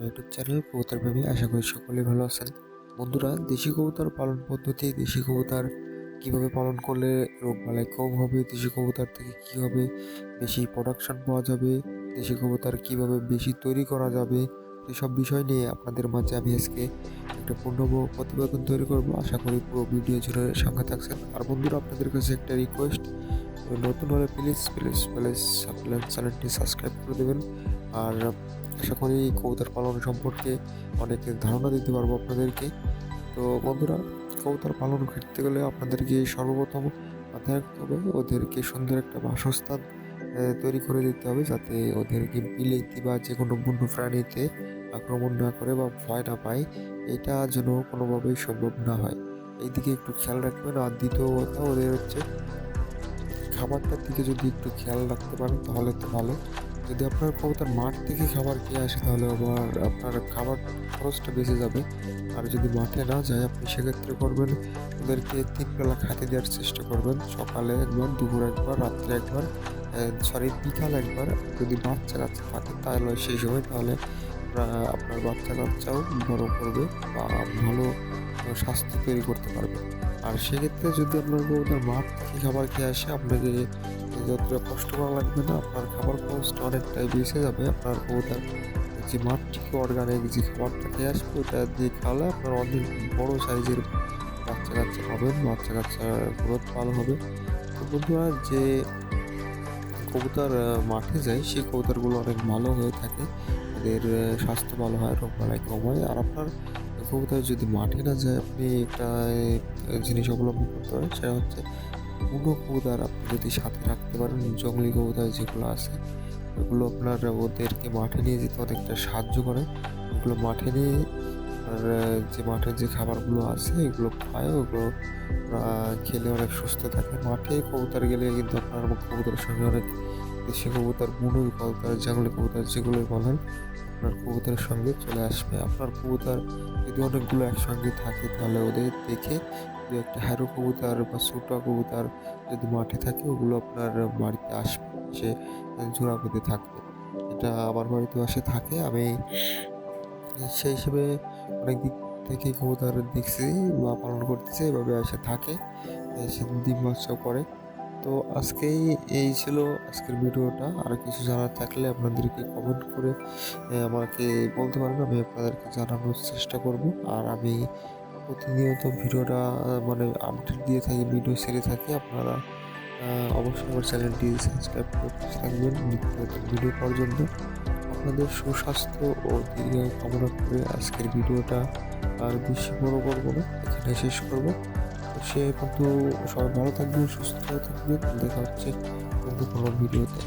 YouTube channel কবুতর প্রেমী। আশা করি সকলেই ভালো আছেন। বন্ধুরা, দেশি কবুতর পালন পদ্ধতি, দেশি কবুতর কিভাবে পালন করলে রোগবালাই কম হবে, দেশি কবুতর থেকে কিভাবে বেশি প্রোডাকশন পাওয়া যাবে, দেশি কবুতর কিভাবে বেশি তৈরি করা যাবে, এসব বিষয় নিয়ে আপনাদের মাঝে আমি আজকে একটা পূর্ণাঙ্গ প্রতিবেদন তৈরি করব। আশা করি পুরো ভিডিও জুড়ে সঙ্গে থাকছেন। আর বন্ধুরা, আপনাদের কাছে একটা রিকোয়েস্ট, নতুন হলে প্লিজ প্লিজ প্লিজ আপনার চ্যানেলটি সাবস্ক্রাইব করে দেবেন। আর আশা করি কবুতর পালন সম্পর্কে অনেক ধারণা দিতে পারবো আপনাদেরকে। তো বন্ধুরা, কবুতর পালন করতে গেলে আপনাদেরকে সর্বপ্রথম মাথায় রাখতে হবে ওদেরকে সুন্দর একটা বাসস্থান তৈরি করে দিতে হবে, যাতে ওদেরকে বিলেতি বা যে কোনো বন্য প্রাণীতে আক্রমণ না করে বা ভয় না পায়। এটা যেন কোনোভাবেই সম্ভব না হয়, এইদিকে একটু খেয়াল রাখবেন। আর দ্বিতীয় কথা, ওদের হচ্ছে খাবারটার দিকে যদি একটু খেয়াল রাখতে পারেন তাহলে তো ভালো। যদি আপনার কবুতর মাঠ থেকে খাবার খেয়ে আসে তাহলে আবার আপনার খাবার খরচটা বেঁচে যাবে। আর যদি মাঠে না যায়, আপনি সেক্ষেত্রে করবেন ওদেরকে 3 বেলা খেতে দেওয়ার চেষ্টা করবেন। সকালে একবার, দুপুর একবার, রাত্রে একবার, বিকাল একবার। যদি বাচ্চা কাচ্চা থাকে তাহলে সেই সময়, তাহলে আপনার বাচ্চা কাচ্চাও বড় করবে বা ভালো স্বাস্থ্য তৈরি করতে পারবে। আর সেক্ষেত্রে যদি আপনার কবুতর মাঠ থেকে খাবার খেয়ে আসে, আপনাকে যতটা কষ্ট করা লাগবে না, আপনার খাবার খরচটা অনেকটাই বেঁচে যাবে। আপনার কবুতর যে মাঠ থেকে অর্গানিক যে খাবারটা খেয়ে আসবে, ওটা দিয়ে খাওয়ালে আপনার অনেক বড় সাইজের বাচ্চা কাচ্চা পাবেন, বাচ্চা কাচ্চার গ্রোথ ভালো হবে। তো বন্ধুরা, যে কবুতর মাঠে যায় সেই কবুতরগুলো অনেক ভালো হয়ে থাকে, এদের স্বাস্থ্য ভালো হয়, রোগবালাই কম হয়। আর আপনার কবুতর যদি মাঠে না যায়, আপনি একটা জিনিস অবলম্বন করতে পারেন, সেটা হচ্ছে বুনো কবুতর আপনি যদি সাথে রাখতে পারেন। জংলি কবুতর যেগুলো আছে, এগুলো আপনার ওদেরকে মাঠে নিয়ে যেতে অনেকটা সাহায্য করে। এগুলো মাঠে নিয়ে আর যে মাঠের যে খাবারগুলো আছে এগুলো খায়, ওগুলো খেলে অনেক সুস্থ থাকে। মাঠে কবুতর গেলে কিন্তু আপনার কবুতরের সঙ্গে অনেক দেশি কবুতর, বুনো কবুতর, জংলি কবুতর যেগুলোই বলেন, আপনার কবুতরের সঙ্গে চলে আসবে। আপনার কবুতর যদি অনেকগুলো একসঙ্গে থাকে তাহলে ওদের দেখে দু একটা হ্যারো কবুতর বা ছোটা কবুতর যদি মাঠে থাকে, ওগুলো আপনার বাড়িতে আসবে, সে জোড়া বেঁধে থাকবে। এটা আমার বাড়িতেও আসে থাকে। আমি সেই হিসেবে অনেক দিক থেকে কবুতর দেখছি বা পালন করতেছে, এভাবে এসে থাকে, সে ডিম বাচ্চাও করে। তো আজকেই এই ছিল আজকের ভিডিওটা। আর কিছু জানার থাকলে আপনাদেরকে কমেন্ট করে আমাকে বলতে পারেন, আমি আপনাদেরকে জানানোর চেষ্টা করব। আর আমি প্রতিনিয়ত ভিডিওটা মানে আপডেট দিয়ে থাকি, ভিডিও ছেড়ে থাকি। আপনারা অবশ্যই আমার চ্যানেলটি সাবস্ক্রাইব করতে থাকবেন নিত্য নতুন ভিডিও পাওয়ার জন্য। আপনাদের সুস্বাস্থ্য ও দীর্ঘায়ু কামনা করে আজকের ভিডিওটা আর বেশি বড় করবো না, এখানে শেষ করব। তো সে কিন্তু সবাই ভালো থাকবেন, সুস্থ থাকবেন। দেখা হচ্ছে অন্য কোনো ভিডিওতে।